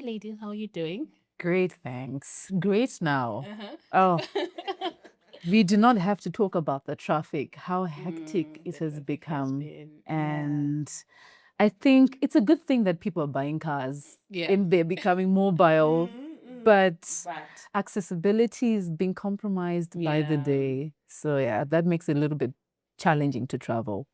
ladies. How are you doing? Great, thanks. Great now. Uh-huh. Oh, we do not have to talk about the traffic, how hectic it The has traffic has become. been. And I think it's a good thing that people are buying cars Yeah. and they're becoming mobile, but But accessibility is being compromised by the yeah. day. So, yeah, that makes it a little bit challenging to travel.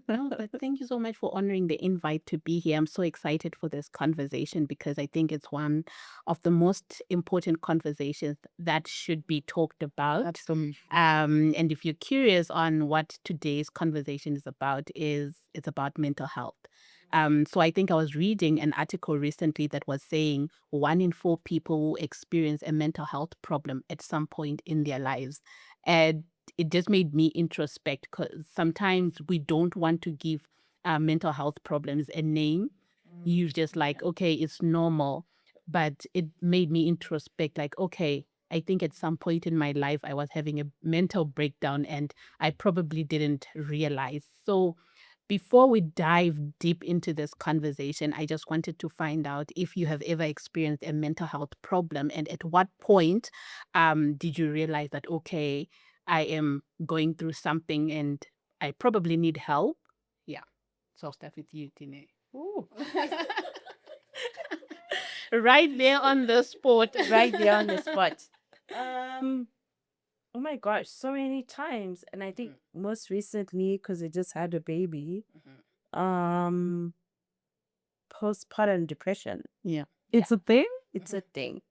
No, but thank you so much for honoring the invite to be here. I'm so excited for this conversation because I think it's one of the most important conversations that should be talked about. Absolutely. And if you're curious on what today's conversation is about, it's about mental health. So I think I was reading an article recently that was saying 1 in 4 people will experience a mental health problem at some point in their lives. And it just made me introspect because sometimes we don't want to give mental health problems a name. You're just like, okay, it's normal. But it made me introspect, like, okay, I think at some point in my life, I was having a mental breakdown and I probably didn't realize. So, before we dive deep into this conversation, I just wanted to find out if you have ever experienced a mental health problem and at what point did you realize that, okay, I am going through something and I probably need help? Yeah. So I'll start with you, Tine. Ooh. Right there on the spot. Right there on the spot. Um, oh my gosh, so many times. And I think most recently, because I just had a baby, um, postpartum depression. Yeah. It's a thing? It's a thing.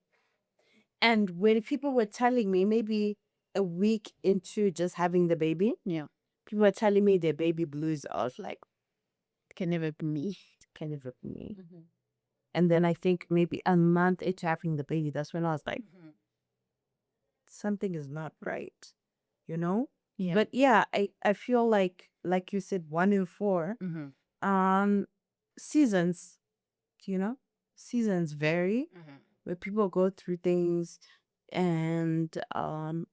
And when people were telling me, maybe a week into just having the baby, Yeah. people were telling me their baby blues. I was like, Can never be me. can never be me. And then I think maybe a month into having the baby, that's when I was like, something is not right, you know? Yeah. But yeah, I feel like you said, 1 in 4. Seasons, you know, seasons vary where people go through things. And I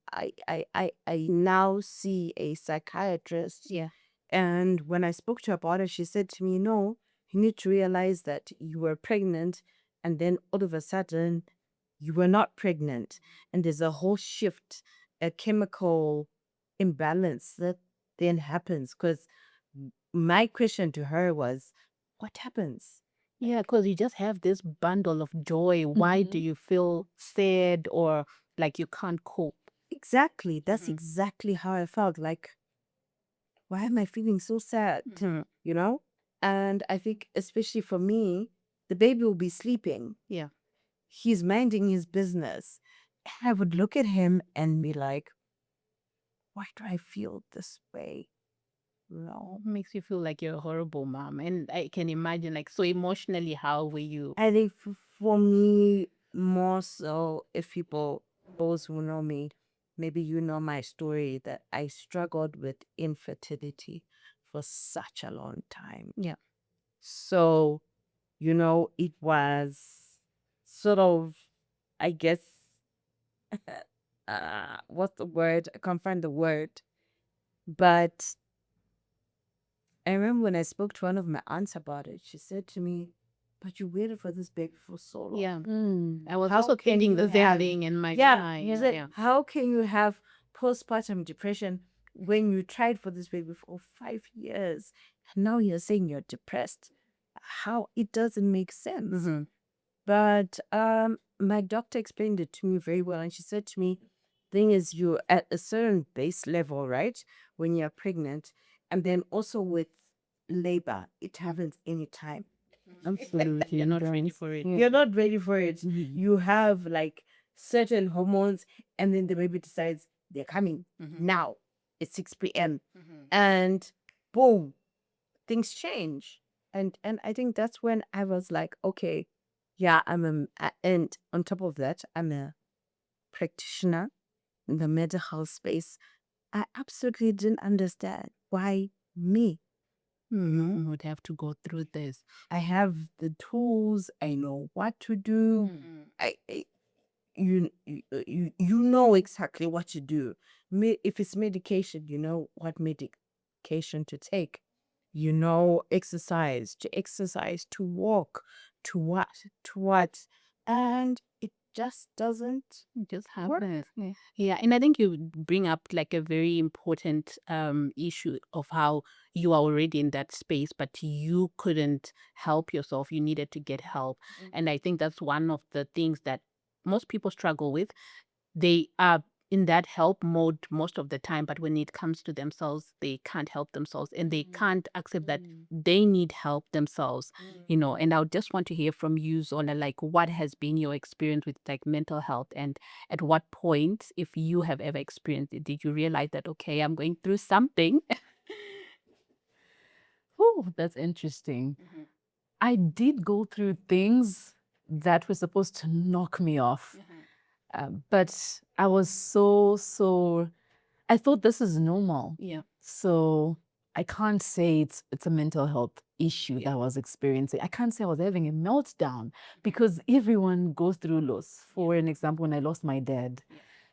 now see a psychiatrist. Yeah. And when I spoke to her about it, she said to me, no, you need to realize that you were pregnant and then all of a sudden you were not pregnant. And there's a whole shift, a chemical imbalance that then happens. Because my question to her was, what happens? Yeah, because you just have this bundle of joy. Why do you feel sad or like you can't cope? Exactly. That's exactly how I felt. Like, why am I feeling so sad? You know? And I think, especially for me, the baby will be sleeping. Yeah. He's minding his business. And I would look at him and be like, why do I feel this way? No. Makes you feel like you're a horrible mom. And I can imagine, like, so emotionally, how were you? I think for me, more so, if people, those who know me, maybe you know my story, that I struggled with infertility for such a long time. Yeah. So, it was sort of, I guess, what's the word? I can't find the word. But I remember when I spoke to one of my aunts about it, she said to me, but you waited for this baby for so long. Yeah. I was How also can thinking you the same have- thing in my Yeah, mind. he said, how can you have postpartum depression when you tried for this baby for 5 years and now you're saying you're depressed? How? It doesn't make sense. But my doctor explained it to me very well, and she said to me, thing is, you're at a certain base level, right, when you're pregnant, and then also with labor, it happens anytime. Absolutely. You're not ready for it. You're not ready for it. You have like certain hormones, and then the baby decides they're coming now. It's 6 p.m. And boom, things change. And I think that's when I was like, okay, yeah, and on top of that, I'm a practitioner in the mental health space. I absolutely didn't understand why me. Would have to go through this. I have the tools. I know what to do. You know exactly what to do. If it's medication, you know what medication to take. You know exercise, to walk, to what. and it just doesn't It just work. happens. Yeah, and I think you bring up like a very important issue of how you are already in that space, but you couldn't help yourself. You needed to get help. And I think that's one of the things that most people struggle with. They are in that help mode most of the time, but when it comes to themselves, they can't help themselves and they can't accept that they need help themselves, And I would just want to hear from you, Zola, like what has been your experience with like mental health, and at what point, if you have ever experienced it, did you realize that, okay, I'm going through something? Oh, that's interesting. I did go through things that were supposed to knock me off. But I was so, I thought this is normal. Yeah. So I can't say it's a mental health issue that I was experiencing. I can't say I was having a meltdown because everyone goes through loss. For an example, when I lost my dad.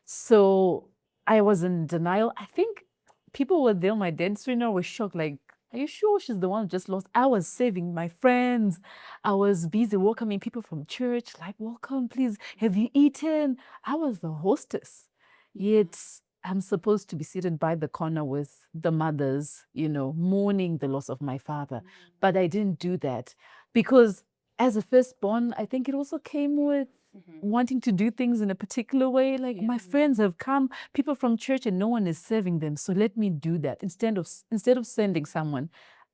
So I was in denial. I think people were there, my dad's funeral, were shocked, like, are you sure she's the one who just lost? I was saving my friends. I was busy welcoming people from church, like, welcome, please. Have you eaten? I was the hostess. Yet I'm supposed to be seated by the corner with the mothers, mourning the loss of my father. But I didn't do that because as a firstborn, I think it also came with wanting to do things in a particular way. Like my friends have come, people from church, and no one is serving them. So let me do that. Instead of sending someone,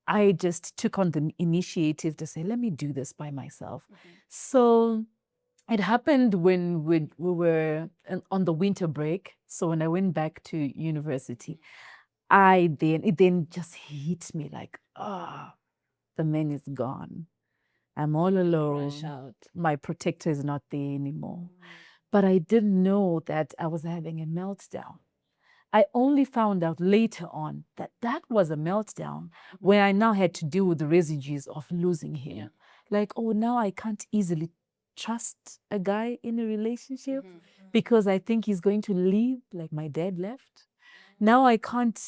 I just took on the initiative to say, let me do this by myself. So it happened when we were on the winter break. So when I went back to university, it then just hit me like, the man is gone. I'm all alone. Rush out. My protector is not there anymore. But I didn't know that I was having a meltdown. I only found out later on that that was a meltdown where I now had to deal with the residues of losing him. Like, oh, now I can't easily trust a guy in a relationship because I think he's going to leave like my dad left. Now I can't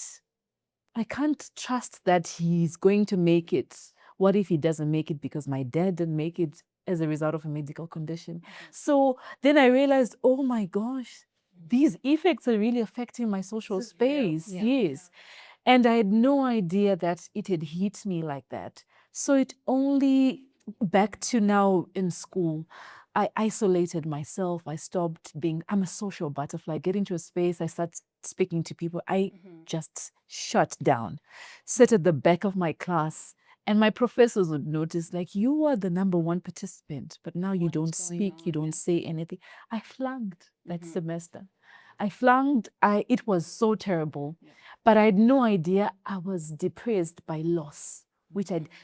trust that he's going to make it. What if he doesn't make it because my dad didn't make it as a result of a medical condition? So then I realized, oh my gosh, these effects are really affecting my social space. Yes. And I had no idea that it had hit me like that. So it only back to now in school, I isolated myself. I stopped being, I'm a social butterfly. Get into a space, I start speaking to people. I just shut down, sit at the back of my class. And my professors would notice, like, you are the number one participant, but now you don't speak, you don't say anything. I flunked that semester. I flunked. It was so terrible. But I had no idea I was depressed by loss.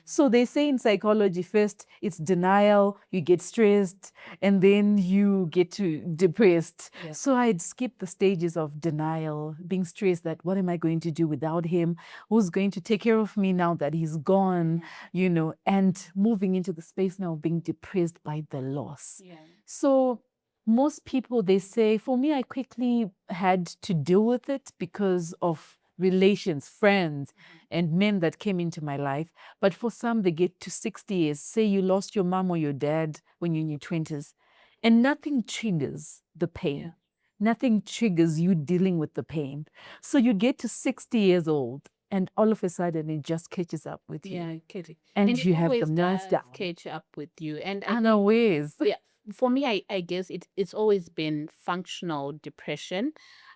So they say in psychology, first it's denial, you get stressed, and then you get to depressed. So I'd skip the stages of denial, being stressed that what am I going to do without him? Who's going to take care of me now that he's gone? And moving into the space now of being depressed by the loss. So most people, they say, for me, I quickly had to deal with it because of relations, friends, and men that came into my life. But for some, they get to 60 years. Say you lost your mom or your dad when you're in your 20s, and nothing triggers the pain. Nothing triggers you dealing with the pain. So you get to 60 years old, and all of a sudden, it just catches up with you. Yeah, Katie. And you it have the always does meltdown. catch up with you. And I think, Unawares. yeah, for me, I guess it's always been functional depression.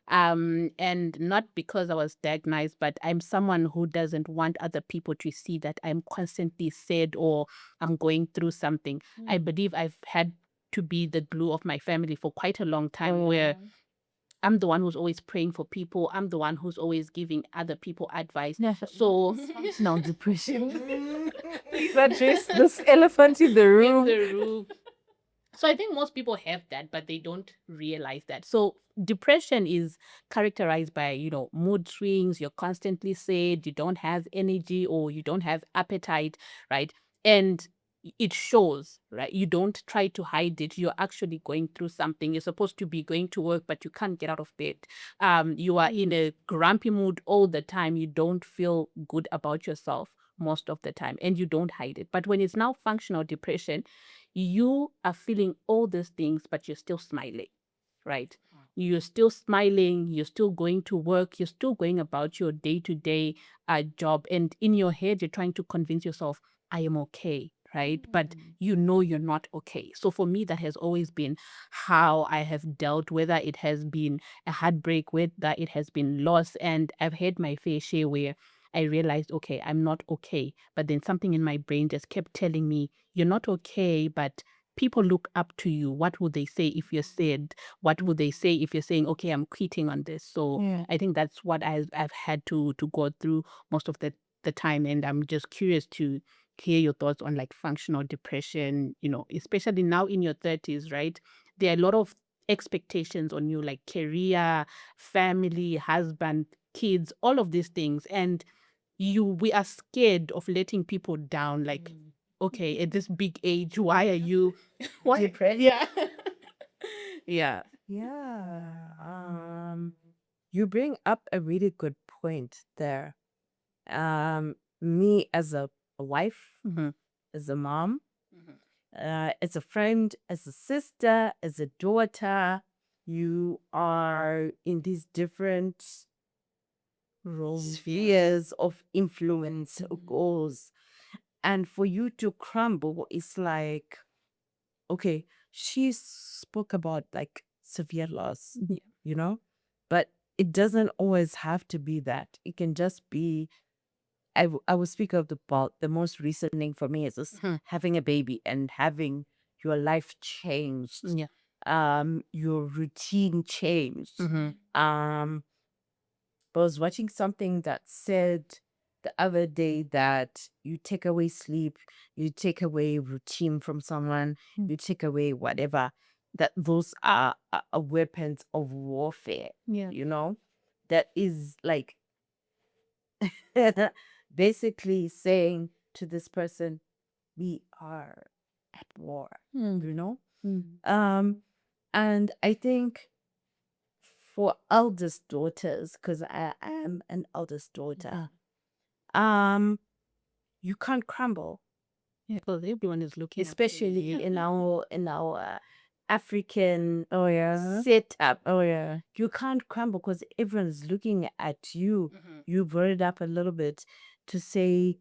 And not because I was diagnosed, but I'm someone who doesn't want other people to see that I'm constantly sad or I'm going through something. I believe I've had to be the glue of my family for quite a long time, where I'm the one who's always praying for people. I'm the one who's always giving other people advice. So Functional depression. Please address this elephant in the room. in the room. So I think most people have that, but they don't realize that. So depression is characterized by, mood swings. You're constantly sad, you don't have energy, or you don't have appetite, right? And it shows, right? You don't try to hide it. You're actually going through something. You're supposed to be going to work, but you can't get out of bed. You are in a grumpy mood all the time. You don't feel good about yourself. most of the time and you don't hide it. But when it's now functional depression, you are feeling all these things, but you're still smiling, right? You're still smiling, you're still going to work, you're still going about your day-to-day job. And in your head, you're trying to convince yourself, I am okay, right? But you know you're not okay. So for me, that has always been how I have dealt, whether it has been a heartbreak, whether it has been loss. And I've had my fair share where I realized, okay, I'm not okay. But then something in my brain just kept telling me, you're not okay, but people look up to you. What would they say if you're sad? What would they say if you're saying, okay, I'm quitting on this? So Yeah. I think that's what I've had to go through most of the time. And I'm just curious to hear your thoughts on like functional depression, especially now in your 30s, right? There are a lot of expectations on you, like career, family, husband, kids, all of these things. And we are scared of letting people down. Like, okay, at this big age, why are you Depressed. Yeah. Yeah. Yeah. You bring up a really good point there. Me as a wife, Mm-hmm. as a mom, as a friend, as a sister, as a daughter, you are in these different spheres of influence or goals. And for you to crumble, it's like, okay, she spoke about like severe loss, but it doesn't always have to be that. It can just be, I will speak of about the most recent thing for me is just having a baby and having your life changed, Yeah. your routine changed. Mm-hmm. I was watching something that said the other day that you take away sleep, you take away routine from someone, you take away whatever, that those are weapons of warfare, Yeah. that is like basically saying to this person, we are at war, and I think for eldest daughters, because I am an eldest daughter, you can't crumble, Yeah. Because everyone is looking up to especially you. in our African Oh yeah. setup. Oh yeah. You can't crumble because everyone's looking at you. You brought it up a little bit to say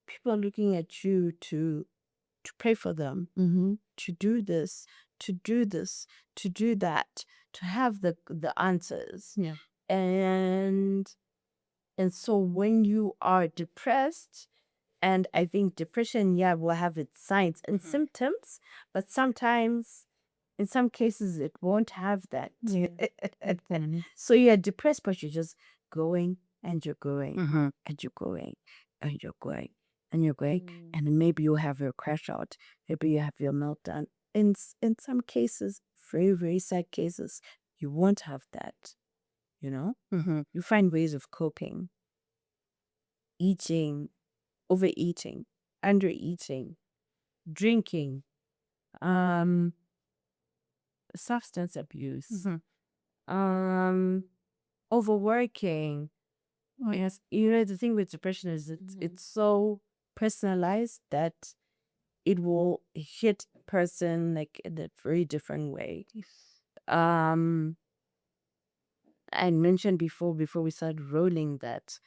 people are looking at you to pray for them, Mm-hmm. to do this, to do this, to do that, to have the answers. Yeah. And so when you are depressed, and I think depression, will have its signs and symptoms, but sometimes, in some cases, it won't have that. Yeah. So you're depressed, but you're just going and you're going Mm-hmm. and you're going and you're going and you're going, and then maybe you have your crash out, maybe you have your meltdown. In some cases, very, very sad cases, you won't have that. Mm-hmm. You find ways of coping, eating, overeating, undereating, drinking, substance abuse, overworking. Oh yes. The thing with depression is it's so personalized that it will hit a person like in a very different way. I mentioned before we started rolling that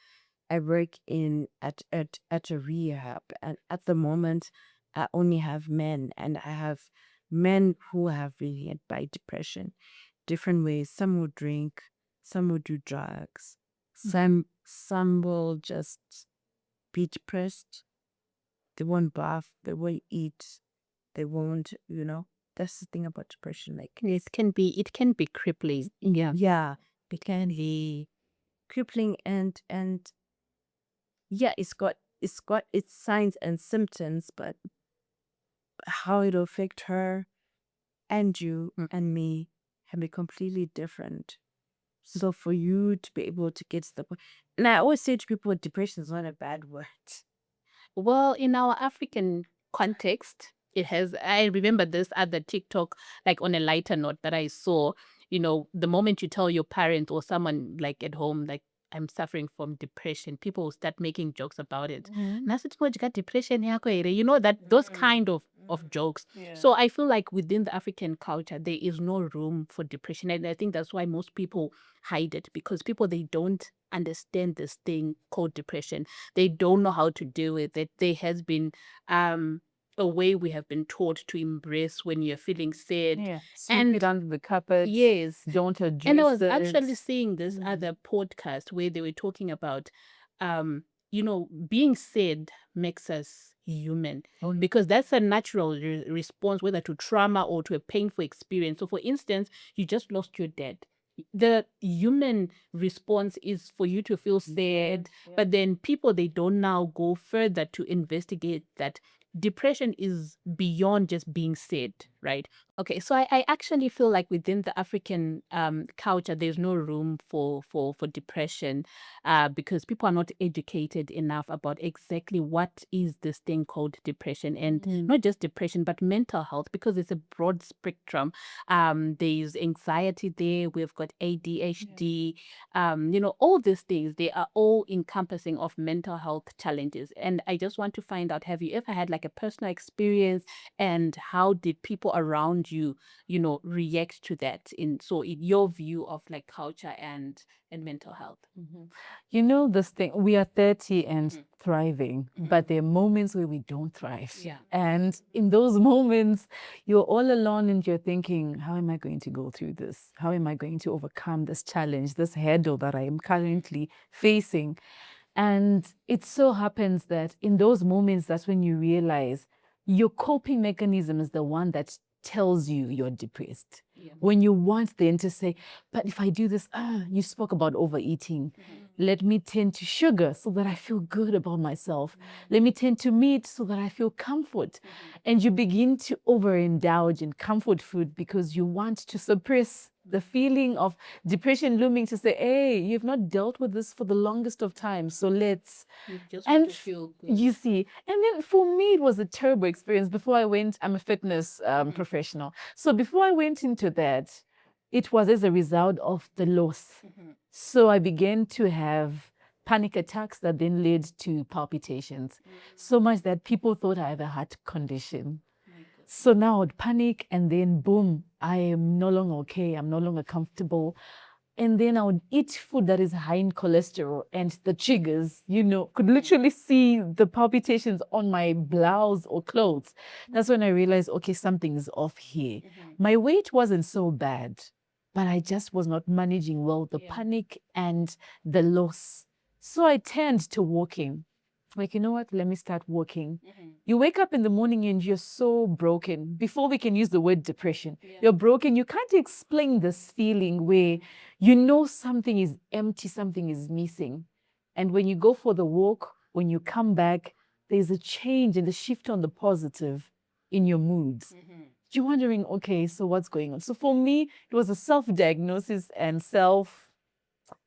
I work at a rehab, and at the moment I only have men, and I have men who have been hit by depression different ways. Some will drink, some will do drugs, some will just be depressed. They won't bath, they won't eat, they won't, that's the thing about depression. Like, It can be crippling. Yeah. yeah, it can be crippling, and yeah, it's got its signs and symptoms, but how it'll affect her and you and me can be completely different. So for you to be able to get to the point, and I always say to people, depression is not a bad word. Well, in our African context, it has. I remember this at the TikTok, like on a lighter note that I saw. The moment you tell your parent or someone like at home, like I'm suffering from depression, people will start making jokes about it. Mhm. Nasithi manje ka depression yakho ere, you know, that those kind of jokes. Yeah. So I feel like within the African culture, there is no room for depression. And I think that's why most people hide it, because people, they don't understand this thing called depression. They don't know how to deal with it. There has been a way we have been taught to embrace when you're feeling sad. Yeah. Sweep And it under the carpet. yes. Don't address And I was it. actually seeing this other podcast where they were talking about, you know, being sad makes us human, because that's a natural response, whether to trauma or to a painful experience. So, for instance, you just lost your dad. The human response is for you to feel sad, but then people, they don't now go further to investigate that depression is beyond just being sad, right? Okay, so I actually feel like within the African culture, there's no room for depression, because people are not educated enough about exactly what is this thing called depression, and not just depression, but mental health, because it's a broad spectrum. There's anxiety there. We've got ADHD. You know, all these things, they are all encompassing of mental health challenges. And I just want to find out, have you ever had like a personal experience, and how did people around you, you know, react to that, in your view of like culture and mental health? You know, this thing, we are 30 and thriving, but there are moments where we don't thrive. Yeah. And in those moments, you're all alone and you're thinking, how am I going to go through this? How am I going to overcome this challenge, this hurdle that I am currently facing? And it so happens that in those moments, that's when you realize your coping mechanism is the one that tells you you're depressed. When you want then to say, but if I do this, you spoke about overeating. Let me tend to sugar so that I feel good about myself. Let me tend to meat so that I feel comfort. And you begin to overindulge in comfort food because you want to suppress the feeling of depression looming, to say, hey, you've not dealt with this for the longest of time, so let's. You just And want to feel good. you see, and then for me, it was a terrible experience. Before I went, I'm a fitness professional. So before I went into that, it was as a result of the loss. So I began to have panic attacks that then led to palpitations. So much that people thought I have a heart condition. So now I would panic, and then boom, I am no longer okay. I'm no longer comfortable. And then I would eat food that is high in cholesterol, and the triggers, you know, could literally see the palpitations on my blouse or clothes. That's when I realized, okay, something's off here. My weight wasn't so bad, but I just was not managing well the panic and the loss. So I turned to walking. Like, you know what? Let me start walking. You wake up in the morning and you're so broken. Before we can use the word depression, you're broken. You can't explain this feeling where you know something is empty, something is missing. And when you go for the walk, when you come back, there's a change and a shift on the positive in your moods. You're wondering, okay, so what's going on? So for me, it was a self-diagnosis and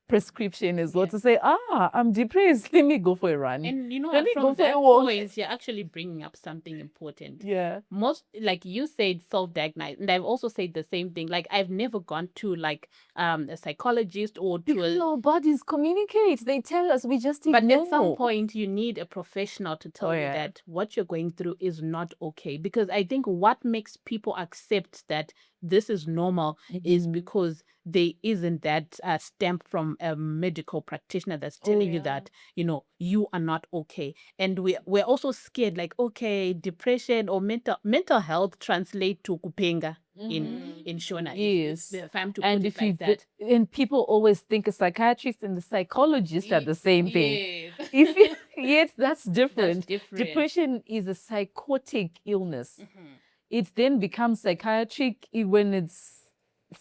prescription is what to say, I'm depressed. Let me go for a run. And you know Let what, me from go for that a walk. point, you're actually bringing up something important. Yeah. Most, like you said, self-diagnosed, and I've also said the same thing. Like, I've never gone to like a psychologist or to Because our bodies communicate. They tell us, we just ignore. but at some point, you need a professional to tell you yeah. that what you're going through is not okay. Because I think what makes people accept that this is normal is because there isn't that stamp from a medical practitioner that's telling you that, you know, you are not okay. And we're also scared, like, okay, depression or mental health translate to kupenga in Shona. Yes. If I'm to put And it if like you that. and people always think a psychiatrist and the psychologist are the same thing. Yes. If you, yes, that's different. different. Depression is a psychotic illness. It then becomes psychiatric when it's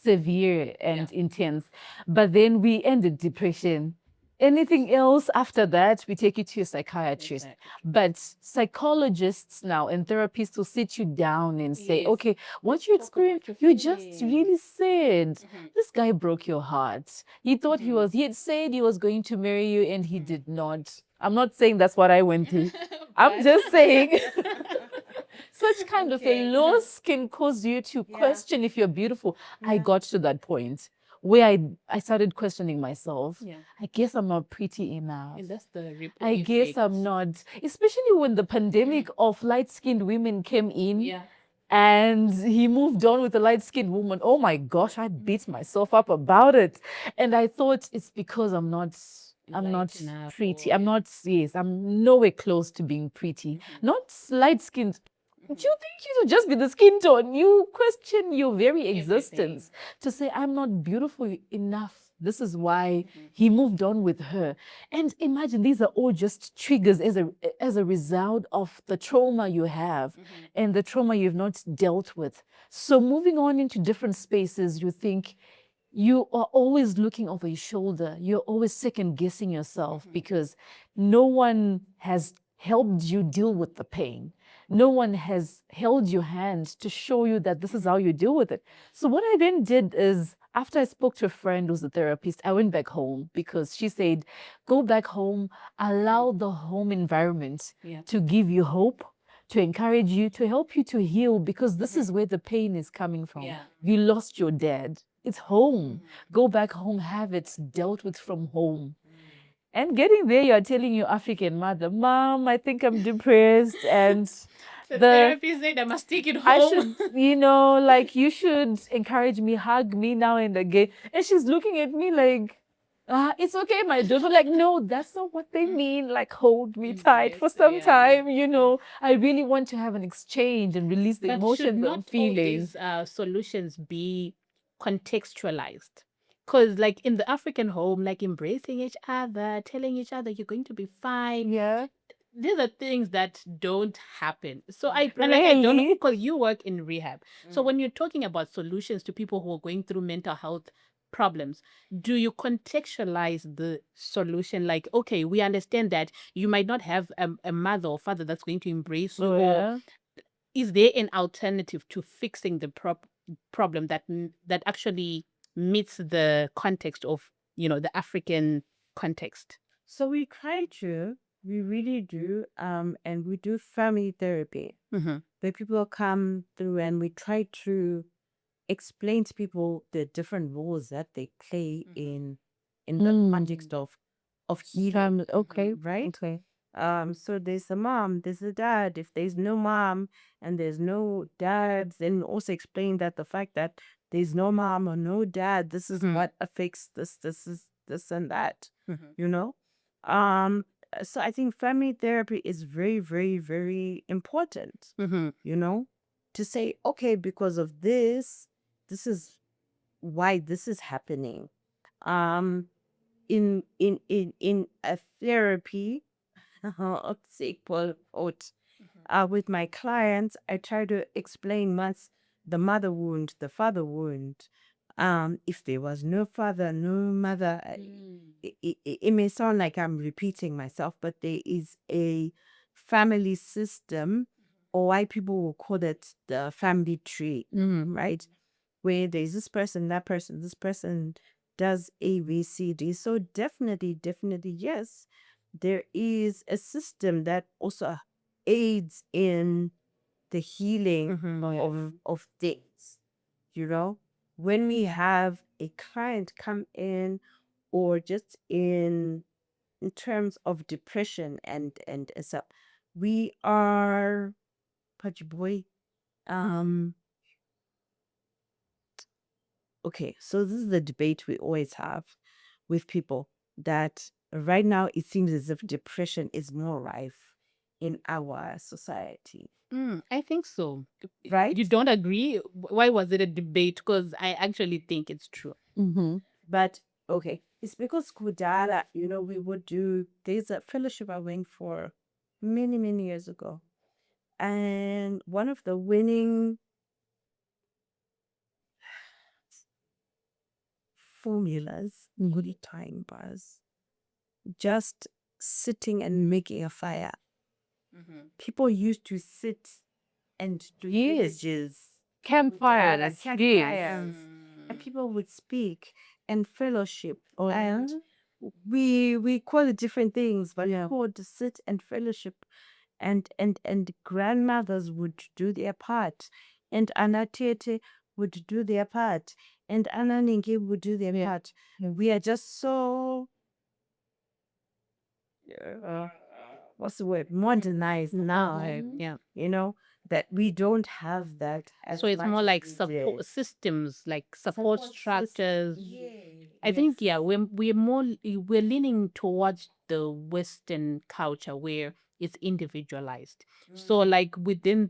severe and intense. But then we end at depression. Anything else after that, we take you to a psychiatrist. But psychologists now and therapists will sit you down and say, okay, what you experienced, you just really said, this guy broke your heart. He thought he had said he was going to marry you and he did not. I'm not saying that's what I went through. I'm just saying such kind of a loss can cause you to question if you're beautiful. I got to that point where I started questioning myself. Yeah. I guess I'm not pretty enough. And that's the ripple I guess effect. I'm not, especially when the pandemic of light-skinned women came in. Yeah. And he moved on with a light-skinned woman. Oh my gosh, I beat myself up about it. And I thought it's because I'm not Light enough pretty. or- I'm not, yes, I'm nowhere close to being pretty. Not light-skinned. Do you think you should just be the skin tone? You question your very existence to say, I'm not beautiful enough. This is why he moved on with her. And imagine these are all just triggers as a result of the trauma you have and the trauma you've not dealt with. So moving on into different spaces, you think you are always looking over your shoulder. You're always second guessing yourself because no one has helped you deal with the pain. No one has held your hand to show you that this is how you deal with it. So what I then did is, after I spoke to a friend who's a therapist, I went back home because she said, go back home, allow the home environment to give you hope, to encourage you, to help you to heal, because this is where the pain is coming from. Yeah. You lost your dad. It's home. Go back home, have it dealt with from home. And getting there, you're telling your African mother, Mom, I think I'm depressed. And The therapist said I must take it home. I should, like, you should encourage me, hug me now and again. And she's looking at me like, it's okay, my daughter. Like, no, that's not what they mean. Like, hold me tight for some time, I really want to have an exchange and release the But should emotions not and all feelings. these solutions be contextualized? Because like in the African home, like embracing each other, telling each other you're going to be fine. Yeah. These are things that don't happen. So I don't know, Really? because you work in rehab. So when you're talking about solutions to people who are going through mental health problems, do you contextualize the solution? Like, okay, we understand that you might not have a mother or father that's going to embrace you, Oh, or yeah. is there an alternative to fixing the problem that that actually meets the context of the African context? So we try to, we really do, and we do family therapy Mm-hmm. where people come through and we try to explain to people the different roles that they play in the context of healing, Okay. right? Okay. So there's a mom, there's a dad. If there's no mom and there's no dad, then also explain that the fact that there's no mom or no dad, this is what affects this and that, you know? So I think family therapy is very, very, very important, to say, okay, because of this is why this is happening. In a therapy, with my clients, I try to explain once the mother wound, the father wound. If there was no father, no mother, it may sound like I'm repeating myself, but there is a family system, or why people will call it the family tree, right? Where there's this person, that person, this person does A, B, C, D. So definitely, yes, there is a system that also aids in the healing of things. When we have a client come in, or just in terms of depression and stuff, we are, Pachi boy, okay, so this is the debate we always have with people, that right now it seems as if depression is more rife in our society. I think so. Right? You don't agree? Why was it a debate? Because I actually think it's true. But okay, it's because Kudala, we would do, there's a fellowship I went for many, many years ago. And one of the winning formulas, good time was just sitting and making a fire. People used to sit and do villages, Campfire, that's campfires, and people would speak and fellowship. And we call it different things, but people would sit and fellowship, and grandmothers would do their part, and Anatete would do their part, and Ananingi would do their part. We are just so what's the word, modernized now, Yeah. you know, that we don't have that as So it's much more as like we support did. systems, like support structures. Yeah. I think yeah, we're leaning towards the Western culture where it's individualized. So like within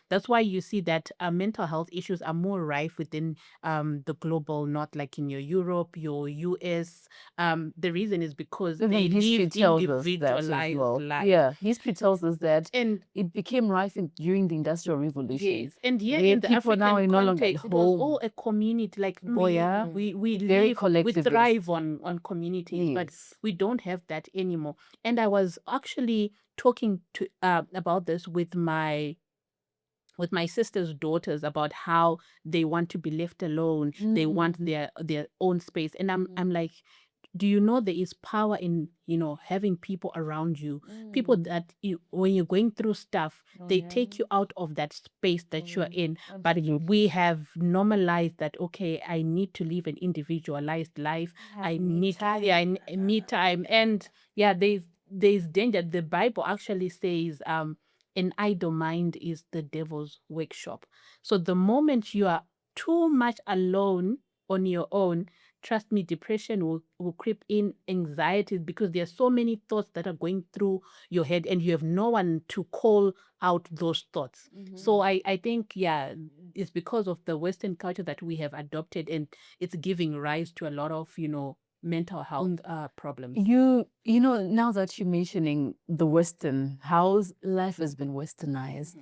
that's why you see that mental health issues are more rife within the global, not like in your Europe, your US. The reason is because Even they history live tells us that as individualized well. life. Yeah, history tells us that And it became rife during the Industrial Revolution. yes, and here Where in the people now African are no longer at context, it was home. all a community. Like Oh yeah, we very live, we collectivist. thrive on communities, but Yes. we don't have that anymore. And I was actually talking to about this with my sister's daughters about how they want to be left alone. They want their own space, and I'm like, do you know there is power in having people around you, people that when you're going through stuff, they take you out of that space that you're in. But we have normalized that, okay, I need to live an individualized life. I need me time. And yeah, there's danger. The Bible actually says an idle mind is the devil's workshop. So the moment you are too much alone on your own, trust me, depression will creep in, anxiety, because there are so many thoughts that are going through your head and you have no one to call out those thoughts. So I think, yeah, it's because of the Western culture that we have adopted, and it's giving rise to a lot of, mental health problems. You know, now that you're mentioning the Western, how life has been westernized,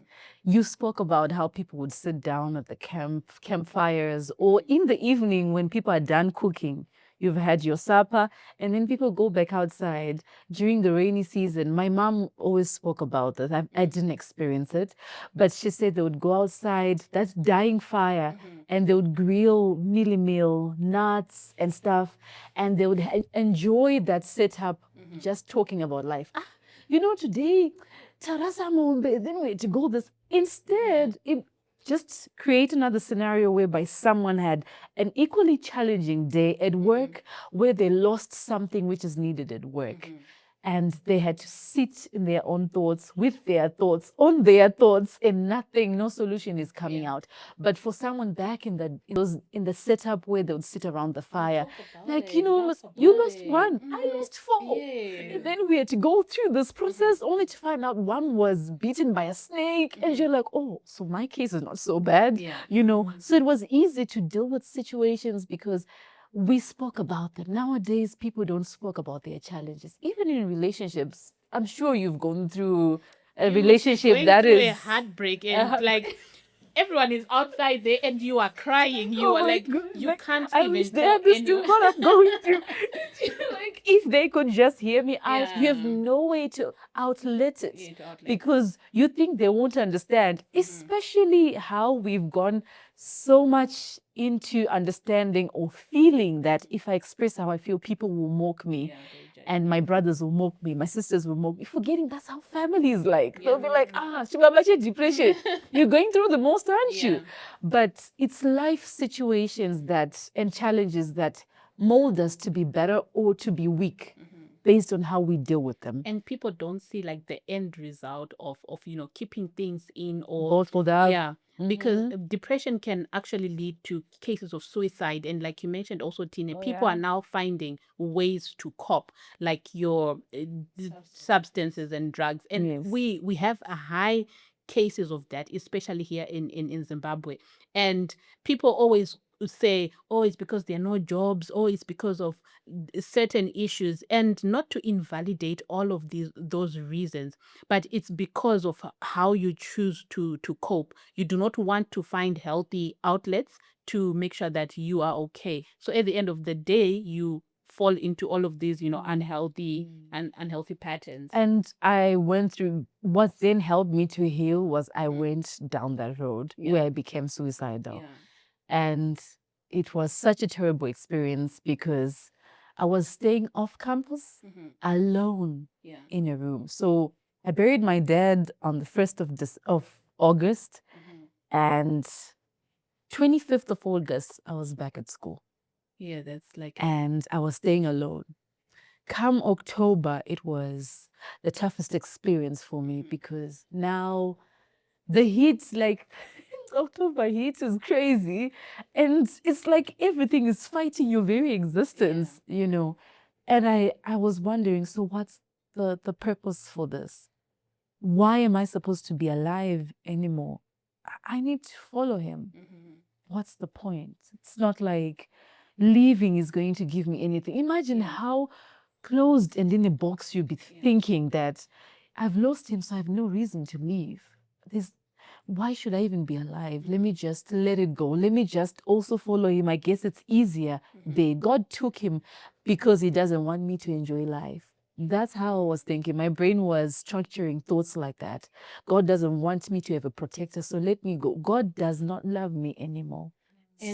you spoke about how people would sit down at the campfires, or in the evening when people are done cooking. You've had your supper, and then people go back outside during the rainy season. My mom always spoke about this. I didn't experience it, but she said they would go outside, that dying fire, and they would grill mealie meal, nuts, and stuff, and they would enjoy that setup, just talking about life. Today, Tarasa Mombe, then we had to go this. Instead, just create another scenario whereby someone had an equally challenging day at work where they lost something which is needed at work. And they had to sit in their own thoughts, with their thoughts, on their thoughts, and no solution is coming out. But for someone back in the setup where they would sit around the fire, like, you lost one, I lost four. And then we had to go through this process only to find out one was beaten by a snake. And you're like, oh, so my case is not so bad, So it was easy to deal with situations because we spoke about them. Nowadays, people don't speak about their challenges. Even in relationships, I'm sure you've gone through a relationship Going that through is a heartbreak, and like everyone is outside there and you are crying. You oh are my like, God, you like, can't I even wish they tell understood anyone. what I'm going through. Like, if they could just hear me out, you have Yeah. no way to outlet it, Yeah, to outlet. because you think they won't understand, especially how we've gone so much into understanding or feeling that if I express how I feel, people will mock me. Yeah, they'll judge And my brothers will mock me, my sisters will mock me, forgetting that's how family is like. They'll be like, depression. You're going through the most, aren't you? But it's life situations and challenges that mold us to be better or to be weak based on how we deal with them. And people don't see like the end result of keeping things in, or Bottled up. yeah, because depression can actually lead to cases of suicide. And like you mentioned also, Tina, people are now finding ways to cope, like your substances and drugs. And Yes. we have a high cases of that, especially here in Zimbabwe. And people always say, oh, it's because there are no jobs, or it's because of certain issues, and not to invalidate all of those reasons, but it's because of how you choose to cope. You do not want to find healthy outlets to make sure that you are okay. So at the end of the day, you fall into all of these unhealthy and unhealthy patterns. And I went through what then helped me to heal was I went down that road where I became suicidal. And it was such a terrible experience because I was staying off campus alone in a room. So I buried my dad on the 1st of August. And 25th of August, I was back at school Yeah, that's like and I was staying alone. Come October, it was the toughest experience for me because now the heat, like October heat is crazy. And it's like everything is fighting your very existence, you know. And I was wondering, so what's the purpose for this? Why am I supposed to be alive anymore? I need to follow him. What's the point? It's not like leaving is going to give me anything. Imagine how closed and in a box you'd be thinking that I've lost him, so I have no reason to leave. Why should I even be alive? Let me just let it go. Let me just also follow him. I guess it's easier. God took him because he doesn't want me to enjoy life. That's how I was thinking. My brain was structuring thoughts like that. God doesn't want me to have a protector, so let me go. God does not love me anymore.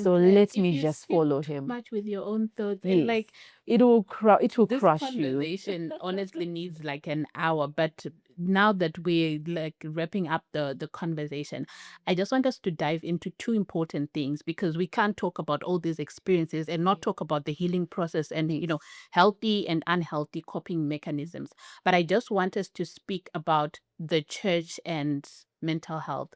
So let me just follow him. much with your own thoughts. Yes. And like it will this crush you. conversation honestly needs like an hour, but now that we're like wrapping up the conversation, I just want us to dive into two important things, because we can't talk about all these experiences and not talk about the healing process and healthy and unhealthy coping mechanisms. But I just want us to speak about the church and mental health,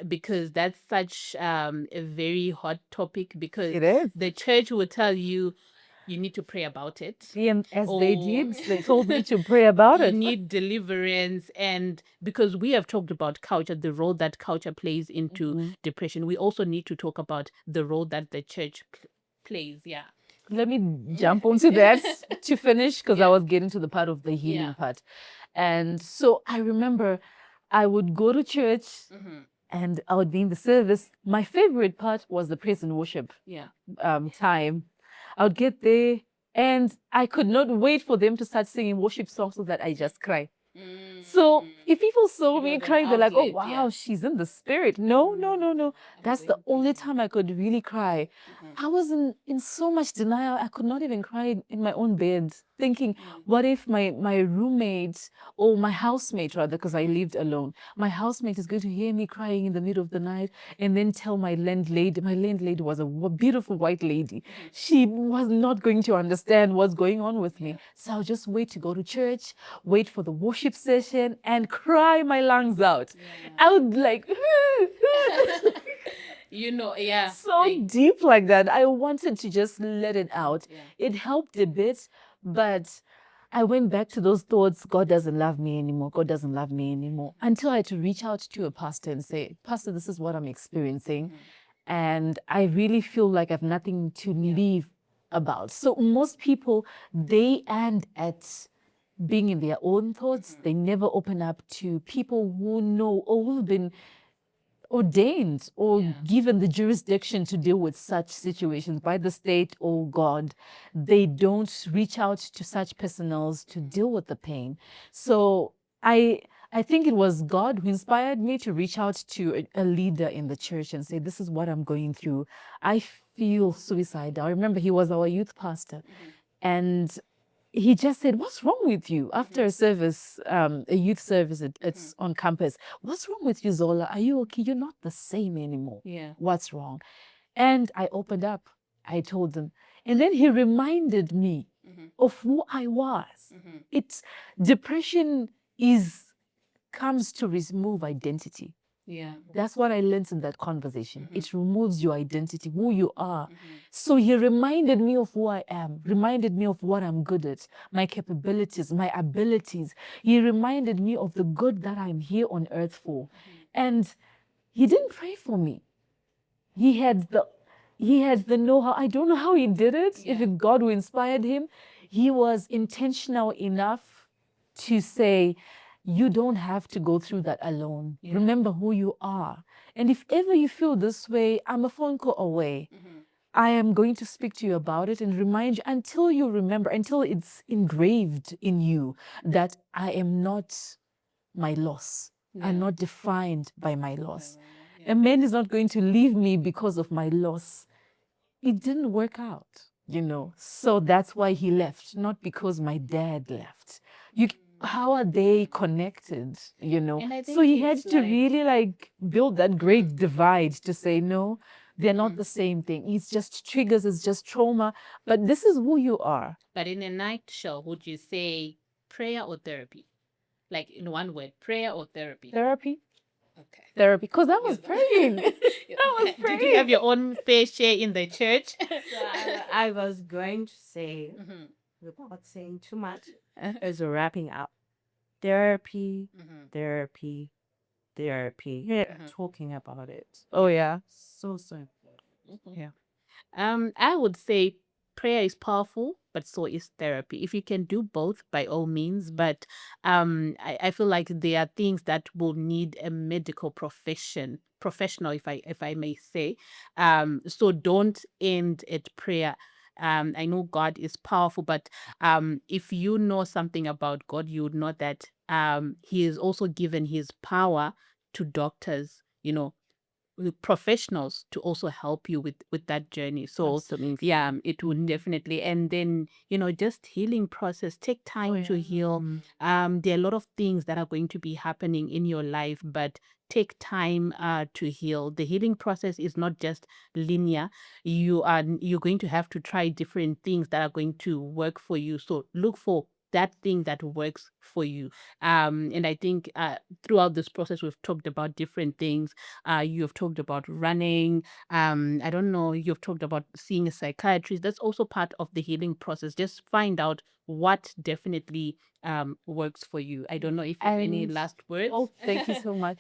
because that's such a very hot topic, because It is. the church will tell you need to pray about it. And as Oh. they did, they told me to pray about You it. need deliverance. And because we have talked about culture, the role that culture plays into depression, we also need to talk about the role that the church plays. Yeah. Let me jump onto that to finish, because I was getting to the part of the healing Yeah. part. And so I remember I would go to church and I would be in the service. My favorite part was the praise and worship time. I would get there and I could not wait for them to start singing worship songs so that I just cry. So if people saw me crying, they're like, oh, wow, she's in the spirit. No, no, no, no. That's the only time I could really cry. I was in so much denial. I could not even cry in my own bed, thinking, what if my roommate or my housemate, rather, because I lived alone, my housemate is going to hear me crying in the middle of the night and then tell my landlady. My landlady was a beautiful white lady. She was not going to understand what's going on with me. So I'll just wait to go to church, wait for the worship session and cry my lungs out. I would like so deep like that. I wanted to just let it out. It helped a bit, but I went back to those thoughts. God doesn't love me anymore. God doesn't love me anymore. Until I had to reach out to a pastor and say, Pastor, this is what I'm experiencing. And I really feel like I have nothing to leave about. So most people, they end at being in their own thoughts. They never open up to people who know or who've been ordained or given the jurisdiction to deal with such situations by the state or God. They don't reach out to such personnels to deal with the pain. So I think it was God who inspired me to reach out to a leader in the church and say, this is what I'm going through. I feel suicidal. I remember he was our youth pastor. And he just said, what's wrong with you? After a service, a youth service, it's on campus. What's wrong with you, Zola? Are you okay? You're not the same anymore. Yeah. What's wrong? And I opened up. I told him. And then he reminded me of who I was. It's depression comes to remove identity. Yeah. That's what I learned in that conversation. It removes your identity, who you are. So he reminded me of who I am, reminded me of what I'm good at, my capabilities, my abilities. He reminded me of the good that I'm here on earth for. And he didn't pray for me. He had the know-how. I don't know how he did it, if it's God who inspired him. He was intentional enough to say, you don't have to go through that alone. Remember who you are. And if ever you feel this way, I'm a phone call away. I am going to speak to you about it and remind you until you remember, until it's engraved in you that I am not my loss. I'm not defined by my loss. A man is not going to leave me because of my loss. It didn't work out, So that's why he left, not because my dad left. how are they connected, you know? And I So think he had it's to like, really like build that great divide to say, no, they're not the same thing. It's just triggers, it's just trauma, but this is who you are. but in a nutshell, would you say prayer or therapy? Like in one word, prayer or therapy? Therapy, Okay. therapy, because I was praying. I was Did you have praying. your own fair share in the church? So I was going to say, Mhm. without saying too much, Uh, as a wrapping up, therapy, mhm. therapy, therapy. Yeah, Mhm. talking about it. Oh, yeah. So important. Yeah. I would say prayer is powerful, but so is therapy. If you can do both, by all means. But I feel like there are things that will need a medical professional, if I may say. So don't end at prayer. I know God is powerful, but if you know something about God, you would know that He has also given His power to doctors. With professionals to also help you with that journey. So Absolutely. yeah, it would definitely. And then just healing process. Take time to heal. There are a lot of things that are going to be happening in your life, but take time to heal. The healing process is not just linear. You're going to have to try different things that are going to work for you. So look for that thing that works for you. And I think throughout this process we've talked about different things. You've talked about running. I don't know. You've talked about seeing a psychiatrist. That's also part of the healing process. Just find out what definitely works for you. I don't know if you have any And last words. oh, thank you so much.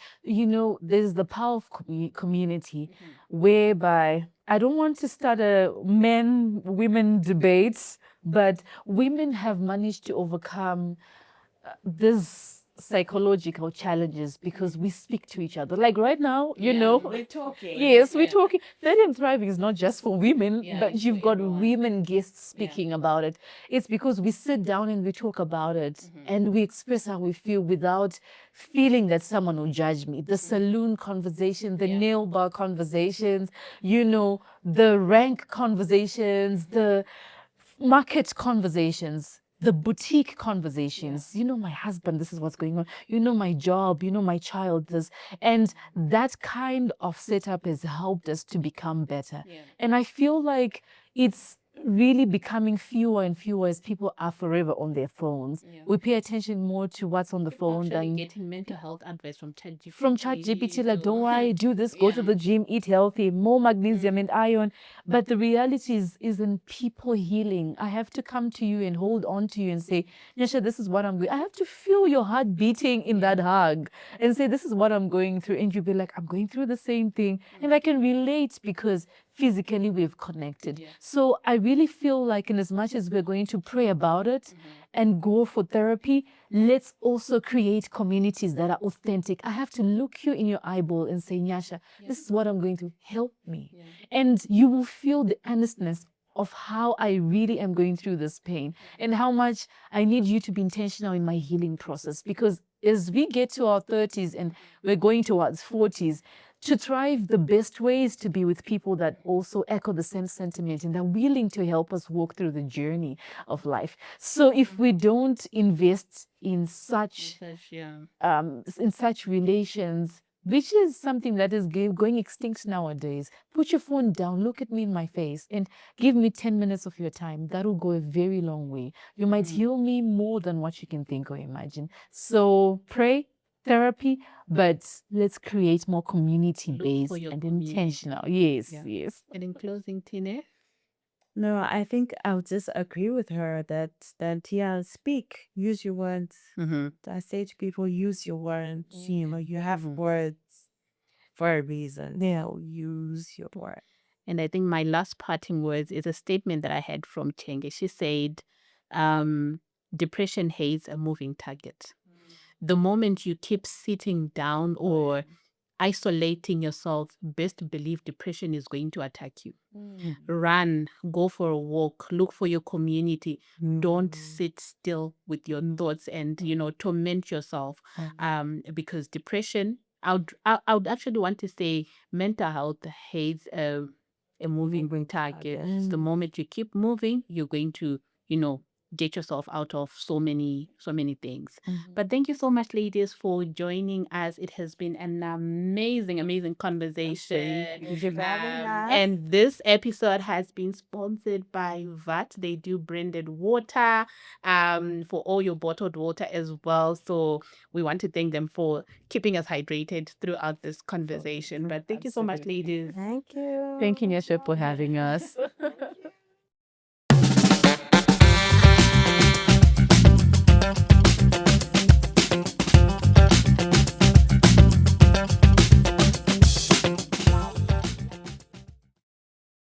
There's the power of community, whereby I don't want to start a men-women debate, but women have managed to overcome this psychological challenges because we speak to each other. Like right now, We're talking. yes, we're talking. That and thriving is not just for women, Yeah, but it's you've for got everyone. women guests speaking about it. It's because we sit down and we talk about it and we express how we feel without feeling that someone will judge me. The saloon conversation, the nail bar conversations, the rank conversations, the market conversations, the boutique conversations. My husband, this is what's going on. My job, my child, this. And that kind of setup has helped us to become better. Yeah. And I feel like it's really becoming fewer and fewer as people are forever on their phones. Yeah. We pay attention more to what's on the phone Actually than getting mental health advice from ChatGPT. from ChatGPT, like, don't worry, do this, go to the gym, eat healthy, more magnesium and iron. But the reality is in people healing. I have to come to you and hold on to you and say, Nyasha, this is what I'm going. I have to feel your heart beating in that hug and say, this is what I'm going through. And you'll be like, I'm going through the same thing. And I can relate because physically we've connected. So I really feel like in as much as we're going to pray about it and go for therapy, let's also create communities that are authentic. I have to look you in your eyeball and say, Nyasha, this is what I'm going through. Help me. And you will feel the earnestness of how I really am going through this pain and how much I need you to be intentional in my healing process. Because as we get to our 30s and we're going towards 40s, to thrive, the best way is to be with people that also echo the same sentiment and are willing to help us walk through the journey of life. So if we don't invest in such relations, which is something that is going extinct nowadays, put your phone down, look at me in my face, and give me 10 minutes of your time. That will go a very long way. You might heal me more than what you can think or imagine. So pray, therapy, but let's create more community-based and intentional. Yes, yes. And in closing, Tine? No, I think I'll just agree with her that speak, use your words. I say to people, use your words. You have words for a reason. Use your words. And I think my last parting words is a statement that I had from Chenge. She said, depression hates a moving target. The moment you keep sitting down or isolating yourself, best believe depression is going to attack you. Run, go for a walk, look for your community. Don't sit still with your thoughts and, torment yourself. Because depression, I would actually want to say mental health hates a moving target. The moment you keep moving, you're going to, get yourself out of so many things. Mhm. But thank you so much, ladies, for joining us. It has been an amazing conversation. Thank you for having us. And this episode has been sponsored by VAT. They do branded water for all your bottled water as well. So we want to thank them for keeping us hydrated throughout this conversation. But thank you so much, ladies. Thank you. Thank you, Nyasha, for having us.